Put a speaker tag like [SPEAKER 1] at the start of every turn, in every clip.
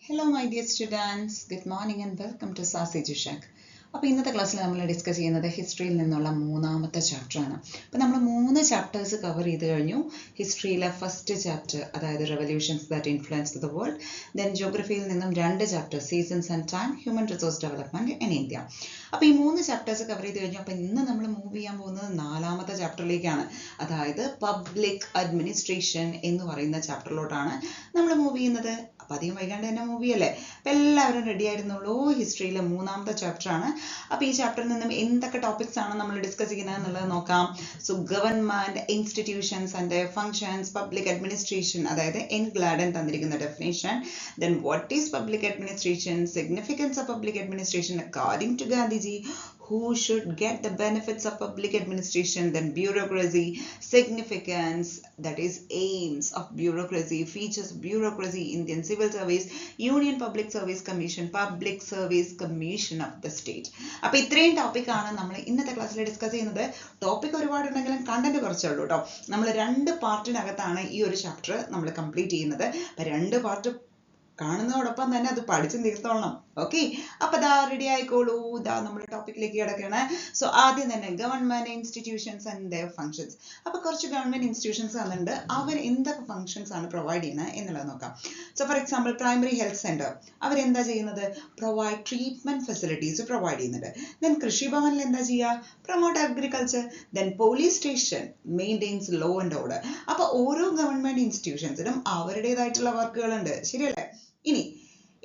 [SPEAKER 1] Hello my dear students, good morning and welcome to Sasi Jushak. അപ്പോൾ ഇന്നത്തെ ക്ലാസ്സിൽ നമ്മൾ ഡിസ്കസ് ചെയ്യുന്നത് ഹിസ്റ്ററിയിൽ നിന്നുള്ള മൂന്നാമത്തെ ചാപ്റ്ററാണ്. അപ്പോൾ നമ്മൾ 3 ചാപ്റ്റേഴ്സ് കവർ ചെയ്ത് കഴിഞ്ഞു. ഹിസ്റ്ററിയിലെ ഫസ്റ്റ് ചാപ്റ്റർ, അതായത് revolutions that influenced the world. Then ജോഗ്രഫിയിൽ നിന്നും 2 chapter, seasons and time, human resource development in India. അപ്പോൾ ഈ 3 ചാപ്റ്റേഴ്സ് കവർ ചെയ്ത് കഴിഞ്ഞു. അപ്പോൾ ഇന്ന് നമ്മൾ മൂവ് ചെയ്യാൻ പോകുന്നത് 4ാമത്തെ ചാപ്റ്ററിലേക്കാണ്, അതായത് പബ്ലിക് അഡ്മിനിസ്ട്രേഷൻ എന്ന് പറയുന്ന ചാപ്റ്ററിലോട്ടാണ് നമ്മൾ മൂവ് ചെയ്യുന്നത്. അപ്പോൾ അധികം വൈകാണ്ട് തന്നെ മൂവ് ചെയ്യല്ലേ. അപ്പോൾ എല്ലാവരും റെഡി ആയിരുന്നുള്ളൂ. ഹിസ്റ്ററിയിലെ 3ാമത്തെ ചാപ്റ്ററാണ്. അപ്പോൾ ഈ ചാപ്റ്ററിൽ നിന്നും എന്തൊക്കെ ടോപ്പിക്സ് ആണ് നമ്മൾ ഡിസ്കസ് ചെയ്യുന്നത് എന്നുള്ളത് നോക്കാം. So government institutions and functions, public administration, അതായത് എൻ ഗ്ലാഡൻ തന്നിരിക്കുന്ന definition. Then what is public administration, significance of public administration according to Gandhiji, who should get the benefits of public administration, then bureaucracy, significance, that is aims of bureaucracy, features of bureaucracy, Indian civil service, Union Public Service Commission, Public Service Commission of the state. അപ്പോൾ ഇത്രയും topic ആണ് നമ്മൾ ഇന്നത്തെ ക്ലാസ്സിൽ discuss ചെയ്യുന്നത്. Topic ഒരുപാടുണ്ടെങ്കിലും content കുറച്ചേ ഉള്ളൂ കേട്ടോ. നമ്മൾ 2 പാർട്ടിനകത്താണ് ഈ ഒരു ചാപ്റ്റർ നമ്മൾ കംപ്ലീറ്റ് ചെയ്യുന്നത്. അപ്പോൾ 2 പാർട്ട് കാണുന്നതോടൊപ്പം തന്നെ അത് പഠിച്ച് തീർത്തോളണം. ഓക്കെ, അപ്പൊ ദാ റെഡി ആയിക്കോളൂ. ദാ നമ്മുടെ ടോപ്പിക്കിലേക്ക് കിടക്കുകയാണ്. സോ ആദ്യം തന്നെ government institutions and their functions. അപ്പൊ കുറച്ച് ഗവൺമെന്റ് ഇൻസ്റ്റിറ്റ്യൂഷൻസ് വന്നിട്ടുണ്ട്. അവർ എന്തൊക്കെ ഫങ്ഷൻസ് ആണ് പ്രൊവൈഡ് ചെയ്യുന്നത് എന്നുള്ളത് നോക്കാം. So for example primary health centre, അവരെന്താ ചെയ്യുന്നത്? പ്രൊവൈഡ് ട്രീറ്റ്മെന്റ് ഫെസിലിറ്റീസ് പ്രൊവൈഡ് ചെയ്യുന്നുണ്ട്. ദെൻ കൃഷിഭവനിൽ എന്താ ചെയ്യുക? Promote agriculture. Then police station maintains law and order. അപ്പൊ ഓരോ ഗവൺമെന്റ് ഇൻസ്റ്റിറ്റ്യൂഷൻസിനും അവരുടേതായിട്ടുള്ള വർക്കുകളുണ്ട്, ശരിയല്ലേ? ഇനി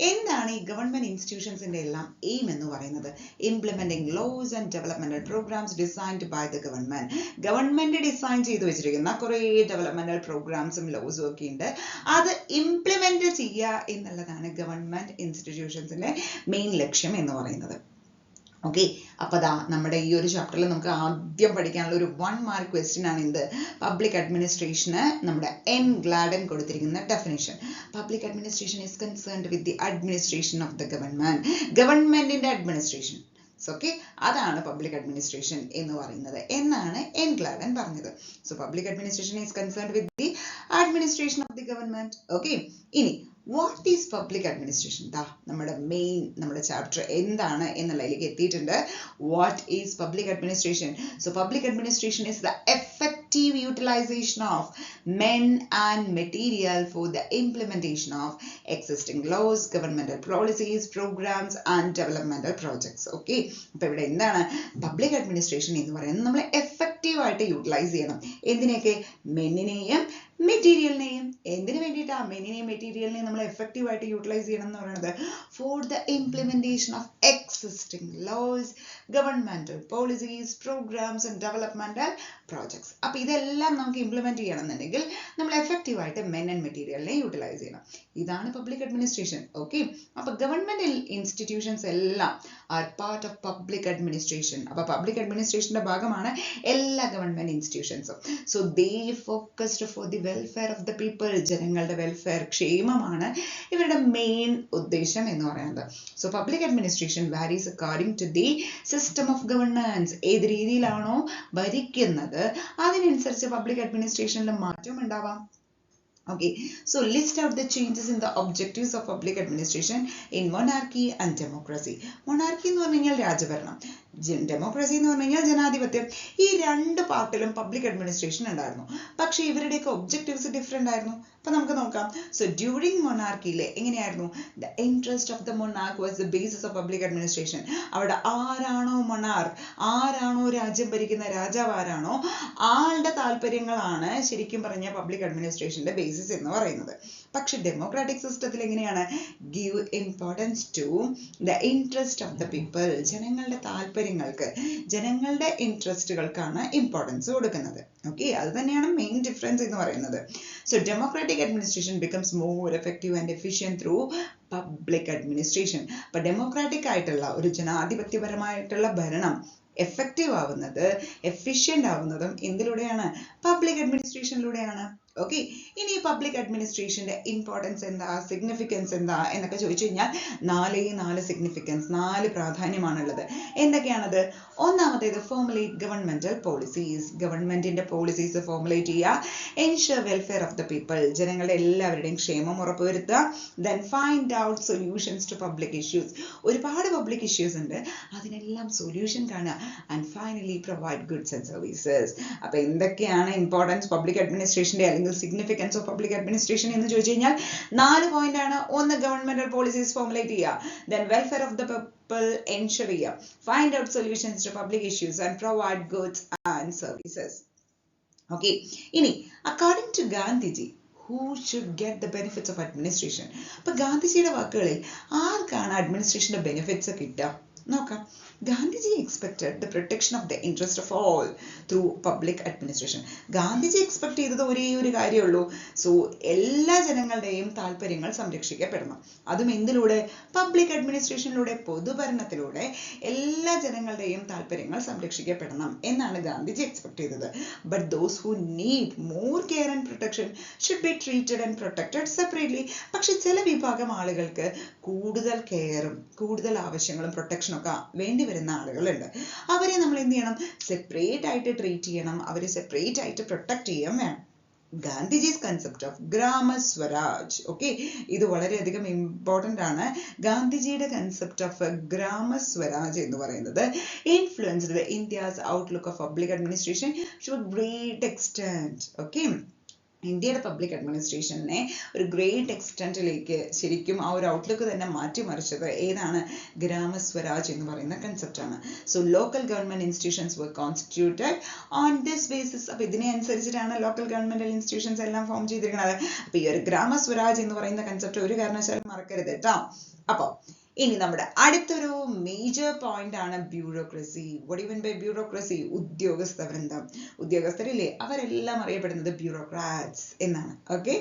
[SPEAKER 1] എന്താണ് ഈ ഗവൺമെന്റ് ഇൻസ്റ്റിറ്റ്യൂഷൻസിന്റെ എല്ലാം എയിം എന്ന് പറയുന്നത്? Implementing laws and developmental programmes designed by the government. Government design ചെയ്തു വെച്ചിരിക്കുന്ന കുറേ ഡെവലപ്മെന്റൽ പ്രോഗ്രാംസും ലോസും ഒക്കെ ഉണ്ട്. അത് ഇംപ്ലിമെന്റ് ചെയ്യുക എന്നുള്ളതാണ് ഗവൺമെന്റ് ഇൻസ്റ്റിറ്റ്യൂഷൻസിന്റെ മെയിൻ ലക്ഷ്യം എന്ന് പറയുന്നത്. ഓക്കെ, അപ്പൊ ദാ നമ്മുടെ ഈ ഒരു ചാപ്റ്ററിൽ നമുക്ക് ആദ്യം പഠിക്കാനുള്ള ഒരു 1 മാർക്ക് ക്വസ്റ്റ്യൻ ആണ് ഇത്. പബ്ലിക് അഡ്മിനിസ്ട്രേഷന് നമ്മുടെ എൻ ഗ്ലാഡൻ കൊടുത്തിരിക്കുന്ന definition. Public administration is concerned with the administration of the government. ഗവൺമെന്റിന്റെ അഡ്മിനിസ്ട്രേഷൻ, ഓക്കെ, അതാണ് പബ്ലിക് അഡ്മിനിസ്ട്രേഷൻ എന്ന് പറയുന്നത് എന്നാണ് എൻ ഗ്ലാഡൻ പറഞ്ഞത്. So public administration is concerned with the administration of the government. Okay, ഇനി വാട്ട് ഈസ് പബ്ലിക് അഡ്മിനിസ്ട്രേഷൻ? ദാ നമ്മുടെ chapter എന്താണ് എന്നുള്ളതിലേക്ക് എത്തിയിട്ടുണ്ട്. What is public administration? So public administration is the effective utilization of men and material for the implementation of existing laws, governmental policies, programs and developmental projects. Okay, അപ്പോൾ ഇവിടെ എന്താണ് public administration എന്ന് പറയുന്നത്? നമ്മൾ effective ആയിട്ട് utilise ചെയ്യണം. എന്തിനൊക്കെ? മെന്നിനെയും മെറ്റീരിയലിനെയും. എന്തിനു വേണ്ടിയിട്ടാ മെന്നിനെയും മെറ്റീരിയലിനെയും നമ്മൾ എഫക്റ്റീവ് ആയിട്ട് യൂട്ടിലൈസ് ചെയ്യണം എന്ന് പറയുന്നത്? For the implementation of existing laws, governmental policies, programmes and developmental projects. അപ്പൊ ഇതെല്ലാം നമുക്ക് ഇംപ്ലിമെന്റ് ചെയ്യണമെന്നുണ്ടെങ്കിൽ നമ്മൾ എഫക്റ്റീവ് ആയിട്ട് മെൻ ആൻഡ് മെറ്റീരിയലിനെ യൂട്ടിലൈസ് ചെയ്യണം. ഇതാണ് പബ്ലിക് അഡ്മിനിസ്ട്രേഷൻ. ഓക്കെ, അപ്പൊ ഗവൺമെന്റ് ഇൻസ്റ്റിറ്റ്യൂഷൻസ് എല്ലാം are part of public administration. അപ്പൊ പബ്ലിക് അഡ്മിനിസ്ട്രേഷന്റെ ഭാഗമാണ് എല്ലാ ഗവൺമെന്റ് ഇൻസ്റ്റിറ്റ്യൂഷൻസും. So they focused for the welfare of the people. ജനങ്ങളുടെ വെൽഫെയർ, ക്ഷേമമാണ് ഇവരുടെ മെയിൻ ഉദ്ദേശം എന്ന് പറയുന്നത്. So public administration varies according to the system of governance. ഏത് രീതിയിലാണോ ഭരിക്കുന്നത് അതിനനുസരിച്ച് പബ്ലിക് അഡ്മിനിസ്ട്രേഷനിൽ മാറ്റം ഉണ്ടാവാം. Okay, so list out the changes in the objectives of public administration in monarchy and democracy. Monarchy എന്ന് പറഞ്ഞാൽ രാജഭരണം, ഡെമോക്രസി എന്ന് പറഞ്ഞാൽ ജനാധിപത്യം. ഈ 2 പാർട്ടിലും പബ്ലിക് അഡ്മിനിസ്ട്രേഷൻ ഉണ്ടായിരുന്നു. പക്ഷെ ഇവരുടെയൊക്കെ ഒബ്ജക്റ്റീവ്സ് ഡിഫറെന്റ് ആയിരുന്നു. അപ്പൊ നമുക്ക് നോക്കാം. സോ ഡ്യൂറിംഗ് മൊണാർക്കിയിലെ എങ്ങനെയായിരുന്നു? The interest of the monarch was the basis of public administration. അവിടെ ആരാണോ മൊണാർക്ക്, ആരാണോ രാജ്യം ഭരിക്കുന്ന രാജാവ് ആരാണോ, ആളുടെ താല്പര്യങ്ങളാണ് ശരിക്കും പറഞ്ഞ പബ്ലിക് അഡ്മിനിസ്ട്രേഷന്റെ ബേസിസ് എന്ന് പറയുന്നത്. പക്ഷെ ഡെമോക്രാറ്റിക് സിസ്റ്റത്തിൽ എങ്ങനെയാണ്? Give importance to the interest of the people. ജനങ്ങളുടെ താല്പര്യങ്ങൾക്ക്, ജനങ്ങളുടെ ഇൻട്രസ്റ്റുകൾക്കാണ് ഇമ്പോർട്ടൻസ് കൊടുക്കുന്നത്. ഓക്കെ, അത് തന്നെയാണ് മെയിൻ ഡിഫറൻസ് എന്ന് പറയുന്നത്. So democratic administration becomes more effective and efficient through public administration. അപ്പൊ ഡെമോക്രാറ്റിക് ആയിട്ടുള്ള ഒരു ജനാധിപത്യപരമായിട്ടുള്ള ഭരണം എഫക്റ്റീവ് ആവുന്നത്, എഫിഷ്യന്റ് ആവുന്നതും എന്തിലൂടെയാണ്? പബ്ലിക് അഡ്മിനിസ്ട്രേഷനിലൂടെയാണ്. ഓക്കെ. ഇനി പബ്ലിക് അഡ്മിനിസ്ട്രേഷന്റെ ഇമ്പോർട്ടൻസ് എന്താ, സിഗ്നിഫിക്കൻസ് എന്താ എന്നൊക്കെ ചോദിച്ചു കഴിഞ്ഞാൽ 4 സിഗ്നിഫിക്കൻസ്, 4 പ്രാധാന്യമാണുള്ളത്. എന്തൊക്കെയാണത്? ഒന്നാമത്തേത് ഫോർമുലേറ്റ് ഗവൺമെന്റൽ പോളിസീസ്. ഗവൺമെന്റിന്റെ പോളിസീസ് ഫോർമുലേറ്റ് ചെയ്യുക. Ensure welfare of the people. ജനങ്ങളുടെ എല്ലാവരുടെയും ക്ഷേമം ഉറപ്പുവരുത്തുക. Then find out solutions to public issues. ഒരുപാട് പബ്ലിക് ഇഷ്യൂസ് ഉണ്ട്, അതിനെല്ലാം സൊല്യൂഷൻ കാണുക. And finally provide goods and services. അപ്പൊ എന്തൊക്കെയാണ് ഇമ്പോർട്ടൻസ് പബ്ലിക് അഡ്മിനിസ്ട്രേഷന്റെ അല്ലെങ്കിൽ സിഗ്നിഫിക്കൻസ് ഓഫ് പബ്ലിക് അഡ്മിനിസ്ട്രേഷൻ എന്ന് ചോദിച്ചു കഴിഞ്ഞാൽ 4 പോയിന്റ് ആണ്. ഒന്ന്, ഗവൺമെന്റൽ പോളിസീസ് ഫോർമുലേറ്റ് ചെയ്യുക. Then welfare of the people ensure ചെയ്യുക. Find out solutions to public issues and provide goods and services. Okay. ഇനി according to Gandhiji, who should get the benefits of administration? അപ്പൊ ഗാന്ധിജിയുടെ വാക്കുകളിൽ ആർക്കാണ് അഡ്മിനിസ്ട്രേഷന്റെ benefits കിട്ടുക നോക്കാം. Gandhiji expected the protection of the interest of all through public administration. Gandhiji expect ചെയ്തത് ഒരേ ഒരു കാര്യമുള്ളൂ. സോ എല്ലാ ജനങ്ങളുടെയും താല്പര്യങ്ങൾ സംരക്ഷിക്കപ്പെടണം. അതും എന്തിലൂടെ? പബ്ലിക് അഡ്മിനിസ്ട്രേഷനിലൂടെ, പൊതുഭരണത്തിലൂടെ എല്ലാ ജനങ്ങളുടെയും താല്പര്യങ്ങൾ സംരക്ഷിക്കപ്പെടണം എന്നാണ് ഗാന്ധിജി എക്സ്പെക്ട് ചെയ്തത്. But those who need more care and protection should be treated and protected separately. പക്ഷെ ചില വിഭാഗം ആളുകൾക്ക് കൂടുതൽ കെയറും കൂടുതൽ ആവശ്യങ്ങളും പ്രൊട്ടക്ഷനും ഒക്കെ വേണ്ടി വരുന്ന ആളുകളുണ്ട്. അവരെ നമ്മൾ എന്ത് ചെയ്യണം? സെപ്പറേറ്റ് ആയിട്ട് ട്രീറ്റ് ചെയ്യണം. അവരെ സെപ്പറേറ്റ് ആയിട്ട് പ്രൊട്ടക്ട് ചെയ്യാൻ വേണം. ഗാന്ധിജീസ് കൺസെപ്റ്റ് ഓഫ് ഗ്രാമ സ്വരാജ്. ഓക്കെ, ഇത് വളരെയധികം ഇമ്പോർട്ടൻ്റ് ആണ്. ഗാന്ധിജിയുടെ കൺസെപ്റ്റ് ഓഫ് ഗ്രാമ സ്വരാജ് എന്ന് പറയുന്നത് influenced India's outlook of public administration to a great extent. Okay, ഇന്ത്യയുടെ പബ്ലിക് അഡ്മിനിസ്ട്രേഷനെ ഒരു ഗ്രേറ്റ് എക്സ്റ്റെന്റിലേക്ക് ശരിക്കും ആ ഒരു ഔട്ട്ലുക്ക് തന്നെ മാറ്റിമറിച്ചത് ഏതാണ്? ഗ്രാമസ്വരാജ് എന്ന് പറയുന്ന കൺസെപ്റ്റ് ആണ്. So local government institutions were constituted on this basis. അപ്പൊ ഇതിനെ അനുസരിച്ചിട്ടാണ് ലോക്കൽ ഗവൺമെന്റൽ ഇൻസ്റ്റിറ്റ്യൂഷൻസ് എല്ലാം ഫോം ചെയ്തിരിക്കുന്നത്. അപ്പൊ ഈ ഒരു ഗ്രാമസ്വരാജ് എന്ന് പറയുന്ന കൺസെപ്റ്റ് ഒരു കാരണവശാലും മറക്കരുത് കേട്ടോ. അപ്പൊ ഇനി നമ്മുടെ അടുത്തൊരു മേജർ പോയിന്റ് ആണ് bureaucracy. What you mean by bureaucracy? ഉദ്യോഗസ്ഥ വൃന്ദം. ഉദ്യോഗസ്ഥരില്ലേ, അവരെല്ലാം അറിയപ്പെടുന്നത് ബ്യൂറോക്രാറ്റ്സ് എന്നാണ്. Okay,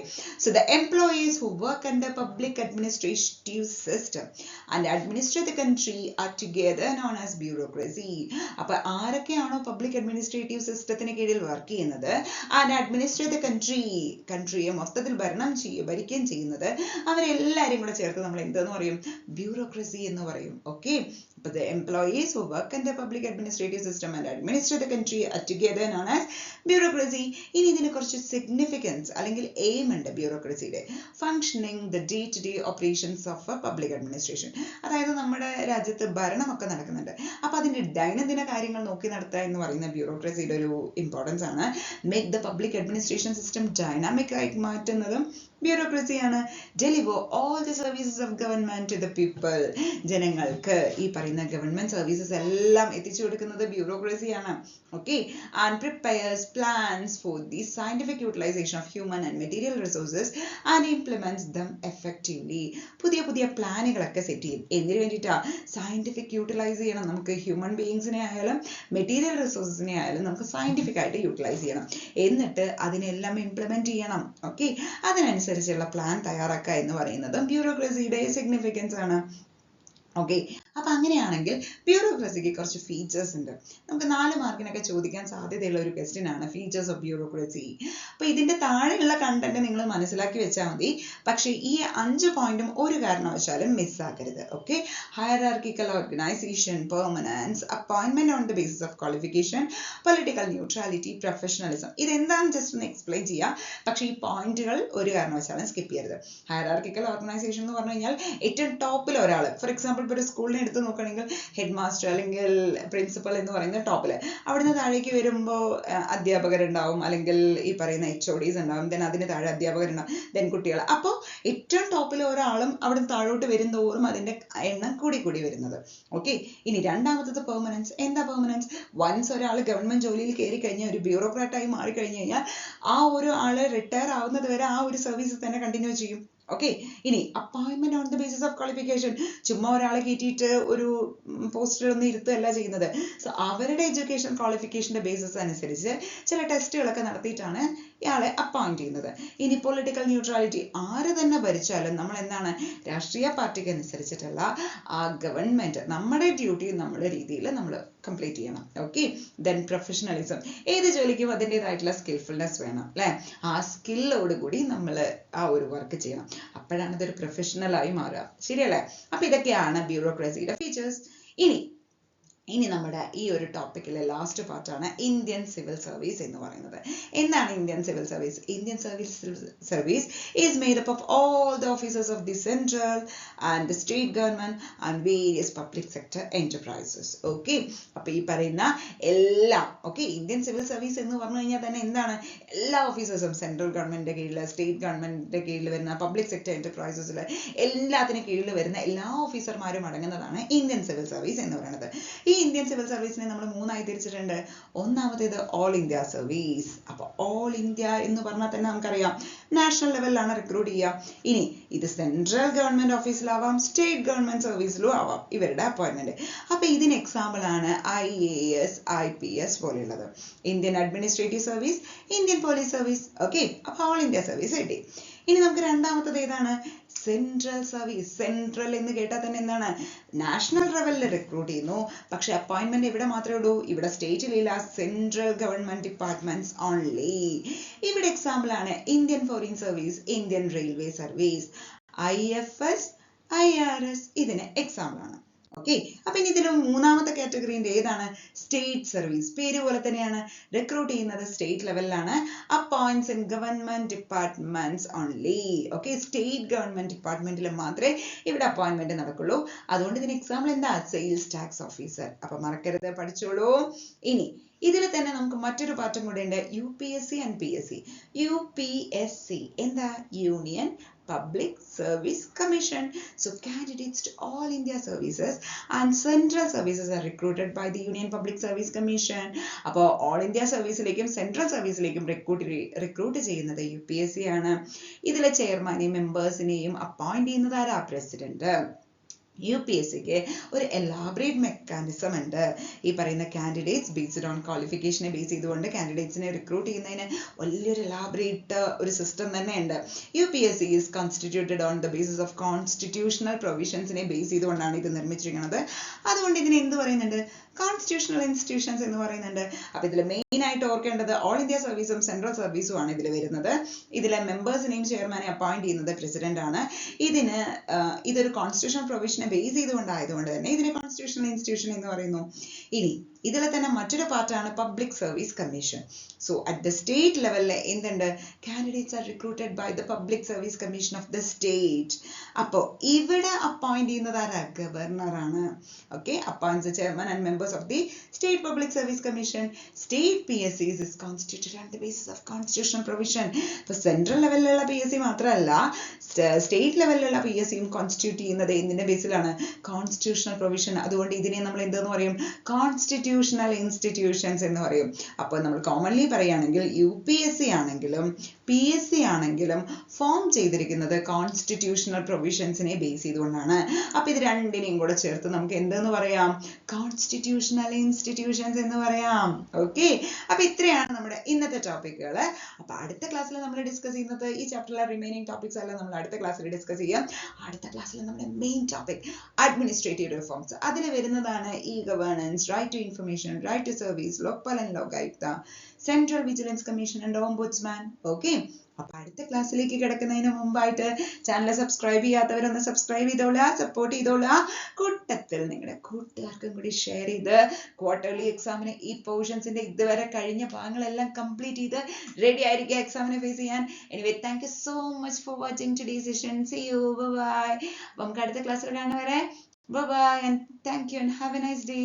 [SPEAKER 1] so the employees who work under public administrative system and administer the country are together known as bureaucracy. അപ്പൊ ആരൊക്കെയാണോ പബ്ലിക് അഡ്മിനിസ്ട്രേറ്റീവ് സിസ്റ്റത്തിന് കീഴിൽ വർക്ക് ചെയ്യുന്നത് ആൻഡ് അഡ്മിനിസ്റ്റർ ദ കൺട്രിയെ മൊത്തത്തിൽ ഭരിക്കുകയും ചെയ്യുന്നത്, അവരെല്ലാവരും കൂടെ ചേർത്ത് നമ്മൾ എന്തെന്ന് പറയും? Bureaucracy എന്ന് പറയും. ഓക്കെ, അപ്പൊ the employees who work in the public administrative system and administer the country are together known as bureaucracy. ഇനി ഇതിന് കുറച്ച് സിഗ്നിഫിക്കൻസ് അല്ലെങ്കിൽ എയിം ഉണ്ട് ബ്യൂറോക്രസിയുടെ. Functioning the day to day operations of public administration. അതായത് നമ്മുടെ രാജ്യത്ത് ഭരണമൊക്കെ നടക്കുന്നുണ്ട്, അപ്പൊ അതിന്റെ ദൈനംദിന കാര്യങ്ങൾ നോക്കി നടത്തുക എന്ന് പറയുന്ന ബ്യൂറോക്രസിയുടെ ഒരു ഇമ്പോർട്ടൻസ് ആണ്. Make the public administration system dynamic ആയിട്ട് മാറ്റുന്നതും ബ്യൂറോക്രസിയാണ്. Deliver all the services of government to the people. ജനങ്ങൾക്ക് ഈ പറയുന്ന ഗവൺമെന്റ് സർവീസസ് എല്ലാം എത്തിച്ചു കൊടുക്കുന്നത് ബ്യൂറോക്രസിയാണ്. Okay, and prepares plans for the scientific utilisation of human and material resources and implements them effectively. പുതിയ പുതിയ പ്ലാനുകളൊക്കെ സെറ്റ് ചെയ്യും. എന്തിനു വേണ്ടിയിട്ടാ? സയന്റിഫിക് യൂട്ടിലൈസ് ചെയ്യണം. നമുക്ക് ഹ്യൂമൻ ബീയിങ്സിനെ ആയാലും മെറ്റീരിയൽ റിസോഴ്സസിനെ ആയാലും നമുക്ക് സയന്റിഫിക് ആയിട്ട് യൂട്ടിലൈസ് ചെയ്യണം. എന്നിട്ട് അതിനെല്ലാം ഇംപ്ലിമെന്റ് ചെയ്യണം. ഓക്കെ, അതിനനുസരിച്ചുള്ള പ്ലാൻ തയ്യാറാക്കുക എന്ന് പറയുന്നതും ബ്യൂറോക്രസിയുടെ സിഗ്നിഫിക്കൻസ് ആണ്. ഓക്കെ, അപ്പൊ അങ്ങനെയാണെങ്കിൽ ബ്യൂറോക്രസിക്ക് കുറച്ച് ഫീച്ചേഴ്സ് ഉണ്ട്. നമുക്ക് 4 മാർക്കിനൊക്കെ ചോദിക്കാൻ സാധ്യതയുള്ള ഒരു ക്വസ്റ്റ്യൻ ആണ് ഫീച്ചേഴ്സ് ഓഫ് ബ്യൂറോക്രസി. അപ്പൊ ഇതിന്റെ താഴെയുള്ള കണ്ടന്റ് നിങ്ങൾ മനസ്സിലാക്കി വെച്ചാൽ മതി. പക്ഷെ ഈ 5 പോയിന്റും ഒരു കാരണവശാലും മിസ്സാക്കരുത്. Okay, hierarchical organisation, permanence, appointment on the basis of qualification, political neutrality, professionalism. ഇതെന്താണെന്ന് ജസ്റ്റ് ഒന്ന് എക്സ്പ്ലെയിൻ ചെയ്യാം. പക്ഷെ ഈ പോയിന്റുകൾ ഒരു കാരണവശാലും സ്കിപ്പ് ചെയ്യരുത്. ഹയറാർക്കിക്കൽ ഓർഗനൈസേഷൻ എന്ന് പറഞ്ഞു കഴിഞ്ഞാൽ ഏറ്റവും ടോപ്പിൽ ഒരാൾ, ഫോർ എക്സാമ്പിൾ ഒരു സ്കൂളിനെ എടുത്ത് നോക്കുകയാണെങ്കിൽ ഹെഡ് മാസ്റ്റർ അല്ലെങ്കിൽ പ്രിൻസിപ്പൽ എന്ന് പറയുന്ന ടോപ്പില്, അവിടുന്ന് താഴേക്ക് വരുമ്പോൾ അധ്യാപകരുണ്ടാവും, അല്ലെങ്കിൽ ഈ പറയുന്ന HODs ഉണ്ടാവും, ദെൻ അതിന് താഴെ അധ്യാപകരുണ്ടാവും, ദെൻ കുട്ടികൾ. അപ്പോൾ ഏറ്റവും ടോപ്പിൽ ഒരാളും അവിടുന്ന് താഴോട്ട് വരുന്തോറും അതിന്റെ എണ്ണം കൂടി കൂടി വരുന്നത്. ഓക്കെ, ഇനി രണ്ടാമത്തത് പെർമനൻസ്. എന്താ പെർമനൻസ്? വൺസ് ഒരാൾ ഗവൺമെന്റ് ജോലിയിൽ കയറി കഴിഞ്ഞാൽ, ഒരു ബ്യൂറോക്രാറ്റായി മാറിക്കഴിഞ്ഞു കഴിഞ്ഞാൽ ആ ഒരു ആള് റിട്ടയർ ആവുന്നത് വരെ ആ ഒരു സർവീസ് തന്നെ കണ്ടിന്യൂ ചെയ്യും. ഓക്കെ, ഇനി appointment on the basis of qualification. ചുമ്മാ ഒരാളെ കയറ്റിയിട്ട് ഒരു പോസ്റ്റിൽ ഒന്നും ഇരുത്തുകയല്ല ചെയ്യുന്നത്. സോ അവരുടെ എഡ്യൂക്കേഷൻ ക്വാളിഫിക്കേഷന്റെ ബേസിസ് അനുസരിച്ച് ചില ടെസ്റ്റുകളൊക്കെ നടത്തിയിട്ടാണ് ഇയാളെ അപ്പോയിന്റ് ചെയ്യുന്നത്. ഇനി പൊളിറ്റിക്കൽ ന്യൂട്രാലിറ്റി, ആര് തന്നെ ഭരിച്ചാലും നമ്മൾ എന്താണ്, രാഷ്ട്രീയ പാർട്ടിക്ക് അനുസരിച്ചിട്ടുള്ള ആ ഗവൺമെന്റ് നമ്മുടെ ഡ്യൂട്ടി നമ്മുടെ രീതിയിൽ നമ്മൾ കംപ്ലീറ്റ് ചെയ്യണം. ഓക്കെ. ദെൻ പ്രൊഫഷണലിസം, ഏത് ജോലിക്കും അതിൻ്റെതായിട്ടുള്ള സ്കിൽഫുൾനെസ് വേണം അല്ലെ, ആ സ്കില്ലോട് കൂടി നമ്മൾ ആ ഒരു വർക്ക് ചെയ്യണം, അപ്പോഴാണ് ഇതൊരു പ്രൊഫഷണൽ ആയി മാറുക. ശരിയല്ലേ? അപ്പൊ ഇതൊക്കെയാണ് ബ്യൂറോക്രസിയുടെ ഫീച്ചേഴ്സ്. ഇനി നമ്മുടെ ഈ ഒരു ടോപ്പിക്കിലെ ലാസ്റ്റ് പാർട്ടാണ് ഇന്ത്യൻ സിവിൽ സർവീസ് എന്ന് പറയുന്നത്. എന്താണ് Indian civil service? Indian service is made up of all the officers of the central and state government and various public sector enterprises. Okay. അപ്പൊ ഈ പറയുന്ന എല്ലാം, ഓക്കെ, ഇന്ത്യൻ സിവിൽ സർവീസ് എന്ന് പറഞ്ഞു കഴിഞ്ഞാൽ തന്നെ എന്താണ്, എല്ലാ ഓഫീസേഴ്സും സെൻട്രൽ ഗവൺമെന്റിന്റെ കീഴിൽ, സ്റ്റേറ്റ് ഗവൺമെന്റിന്റെ കീഴിൽ വരുന്ന പബ്ലിക് സെക്ടർ എന്റർപ്രൈസസിൽ എല്ലാത്തിനും കീഴിൽ വരുന്ന എല്ലാ ഓഫീസർമാരും അടങ്ങുന്നതാണ് ഇന്ത്യൻ സിവിൽ സർവീസ് എന്ന് പറയുന്നത്. ഈ ഇന്ത്യൻ സിവിൽ സർവീസിനെ നമ്മൾ മൂന്നായി തിരിച്ചിട്ടുണ്ട്. ഒന്നാമത്തേത് ഓൾ ഇന്ത്യ സർവീസ്. അപ്പൊ ഓൾ ഇന്ത്യ എന്ന് പറഞ്ഞാൽ തന്നെ നമുക്കറിയാം നാഷണൽ ലെവലിലാണ് റിക്രൂട്ട് ചെയ്യുക. ഇനി ഇത് സെൻട്രൽ ഗവൺമെന്റ് ഓഫീസിലാവാം, സ്റ്റേറ്റ് ഗവൺമെന്റ് സർവീസിലും ആവാം ഇവരുടെ അപ്പോയിന്റ്മെന്റ്. അപ്പൊ ഇതിന് എക്സാമ്പിൾ ആണ് IAS, IPS പോലെയുള്ളത്. Indian administrative service, Indian police service. Okay. അപ്പൊ ഓൾ ഇന്ത്യ സർവീസ് കിട്ടി. ഇനി നമുക്ക് രണ്ടാമത്തത് ഏതാണ്? Central service. സെൻട്രൽ എന്ന് കേട്ടാൽ തന്നെ എന്താണ്, നാഷണൽ ലെവലിൽ റിക്രൂട്ട് ചെയ്യുന്നു, പക്ഷെ അപ്പോയിന്റ്മെന്റ് ഇവിടെ മാത്രമേ ഉള്ളൂ, ഇവിടെ സ്റ്റേറ്റിലില്ല, സെൻട്രൽ ഗവൺമെന്റ് ഡിപ്പാർട്ട്മെന്റ്സ് ഓൺലി. ഇവിടെ എക്സാമ്പിൾ ആണ് Indian foreign service, Indian railway service, IFS, IRS ഇതിന് എക്സാമ്പിൾ ആണ്. ഓക്കെ. അപ്പൊ ഇനി ഇതിൽ മൂന്നാമത്തെ കാറ്റഗറിന്റെ ഏതാണ്? State service. പേര് പോലെ തന്നെയാണ്, റിക്രൂട്ട് ചെയ്യുന്നത് സ്റ്റേറ്റ് ലെവലിലാണ്, appoints in government departments only. Okay. State government ഡിപ്പാർട്ട്മെന്റിൽ മാത്രമേ ഇവിടെ അപ്പോയിന്റ്മെന്റ് നടക്കുള്ളൂ. അതുകൊണ്ട് ഇതിന് എക്സാമ്പിൾ എന്താ? Sales tax officer. അപ്പൊ മറക്കരുത്, പഠിച്ചോളൂ. ഇനി ഇതിൽ തന്നെ നമുക്ക് മറ്റൊരു പാർട്ടും കൂടെ ഉണ്ട്, UPSC and PSC. UPSC എന്താ? Union Public Service Commission. So candidates to all India services and central services are recruited by the Union Public Service Commission. അപ്പോൾ all India സർവീസിലേക്കും സെൻട്രൽ സർവീസിലേക്കും റിക്രൂട്ട് ചെയ്യുന്നത് UPSC ആണ്. ഇതിലെ ചെയർമാനെയും മെമ്പേഴ്സിനെയും അപ്പോയിന്റ് ചെയ്യുന്നത് ആരാ? President. UPSCക്ക് ഒരു elaborate mechanism ഉണ്ട്. ഈ പറയുന്ന കാൻഡിഡേറ്റ്സ് ബേസ്ഡ് ഓൺ ക്വാളിഫിക്കേഷനെ ബേസ് ചെയ്തുകൊണ്ട് കാൻഡിഡേറ്റ്സിനെ റിക്രൂട്ട് ചെയ്യുന്നതിന് വലിയൊരു എലാബറേറ്റ് ഒരു സിസ്റ്റം തന്നെ ഉണ്ട്. UPSC is constituted on the basis of constitutional പ്രൊവിഷൻസിനെ ബേസ് ചെയ്തുകൊണ്ടാണ് ഇത് നിർമ്മിച്ചിരിക്കുന്നത്. അതുകൊണ്ട് ഇതിനെ എന്ത് പറയുന്നുണ്ട്? കോൺസ്റ്റിറ്റ്യൂഷണൽ ഇൻസ്റ്റിറ്റ്യൂഷൻസ് എന്ന് പറയുന്നുണ്ട്. അപ്പൊ ഇതിൽ മെയിൻ ആയിട്ട് ഓർക്കേണ്ടത് ഓൾ ഇന്ത്യ സർവീസും സെൻട്രൽ സർവീസും ആണ് ഇതിൽ വരുന്നത്. ഇതിലെ മെമ്പേഴ്സിനെയും ചെയർമാനെ അപ്പോയിന്റ് ചെയ്യുന്നത് പ്രസിഡന്റ് ആണ്. ഇതൊരു കോൺസ്റ്റിറ്റ്യൂഷണൽ പ്രൊവിഷനെ ബേസ് ചെയ്തുകൊണ്ടായതുകൊണ്ട് തന്നെ ഇതിനെ കോൺസ്റ്റിറ്റ്യൂഷണൽ ഇൻസ്റ്റിറ്റ്യൂഷൻ എന്ന് പറയുന്നു. ഇനി ഇതിൽ തന്നെ മറ്റൊരു പാർട്ടാണ് public service commission. So at the state ലെവലിൽ എന്തുണ്ട്? Candidates are recruited by the public service commission of the state. അപ്പോൾ ഇവിടെ അപ്പോയിന്റ് ചെയ്യുന്നത് ആരാ? ഗവർണർ ആണ്. Okay. Appoints chairman and members of the State Public Service Commission. State PSCs is constituted on the basis of constitutional provision. For central ലെവലിലുള്ള PSC മാത്രമല്ല, state ലെവലിലുള്ള PSCയും constitute ചെയ്യുന്നത് എന്തിന്റെ ബേസിലാണ്? Constitutional provision. അതുകൊണ്ട് ഇതിനെ നമ്മൾ എന്തെന്ന് പറയും? കോൺസ്റ്റിറ്റ്യൂഷണൽ ഇൻസ്റ്റിറ്റ്യൂഷൻസ് എന്ന് പറയും. അപ്പോൾ നമ്മൾ കോമൺലി പറയുകയാണെങ്കിൽ UPSC ആണെങ്കിലും PSC ആണെങ്കിലും ഫോം ചെയ്തിരിക്കുന്നത് കോൺസ്റ്റിറ്റ്യൂഷണൽ പ്രൊവിഷൻസിനെ ബേസ് ചെയ്തുകൊണ്ടാണ്. അപ്പൊ ഇത് രണ്ടിനെയും കൂടെ ചേർത്ത് നമുക്ക് എന്തെന്ന് പറയാം? കോൺസ്റ്റിറ്റ്യൂഷണൽ ഇൻസ്റ്റിറ്റ്യൂഷൻസ് എന്ന് പറയാം. ഓക്കെ. അപ്പൊ ഇത്രയാണ് നമ്മുടെ ഇന്നത്തെ ടോപ്പിക്കുകൾ. അപ്പൊ അടുത്ത ക്ലാസ്സിൽ നമ്മൾ ഡിസ്കസ് ചെയ്യുന്നത് ഈ ചാപ്റ്ററിലെ റിമൈനിങ് ടോപ്പിക്സ് എല്ലാം നമ്മൾ അടുത്ത ക്ലാസ്സിൽ ഡിസ്കസ് ചെയ്യാം. അടുത്ത ക്ലാസ്സിൽ നമ്മുടെ മെയിൻ ടോപ്പിക് അഡ്മിനിസ്ട്രേറ്റീവ് റിഫോംസ്. അതിൽ വരുന്നതാണ് governance, right to information, right to service, Lokpal and Lokayukta, central vigilance commission and ombudsman. Okay. അപ്പൊ അടുത്ത ക്ലാസ്സിലേക്ക് കിടക്കുന്നതിന് മുമ്പായിട്ട് ചാനൽ സബ്സ്ക്രൈബ് ചെയ്യാത്തവരൊന്ന് സബ്സ്ക്രൈബ് ചെയ്തോളുക, സപ്പോർട്ട് ചെയ്തോളുക. കൂട്ടത്തിൽ നിങ്ങളുടെ കൂട്ടുകാർക്കും കൂടി ഷെയർ ചെയ്ത് ക്വാർട്ടർലി എക്സാമിന് ഈ പോർഷൻസിന്റെ ഇതുവരെ കഴിഞ്ഞ ഭാഗങ്ങളെല്ലാം കംപ്ലീറ്റ് ചെയ്ത് റെഡി ആയിരിക്കുക എക്സാമിനെ ഫേസ് ചെയ്യാൻ. Anyway thank you so much for watching today session. See you. Bye. നമുക്ക് അടുത്ത ക്ലാസ്സിൽ കാണുന്നവരെ bye and thank you and have a nice day.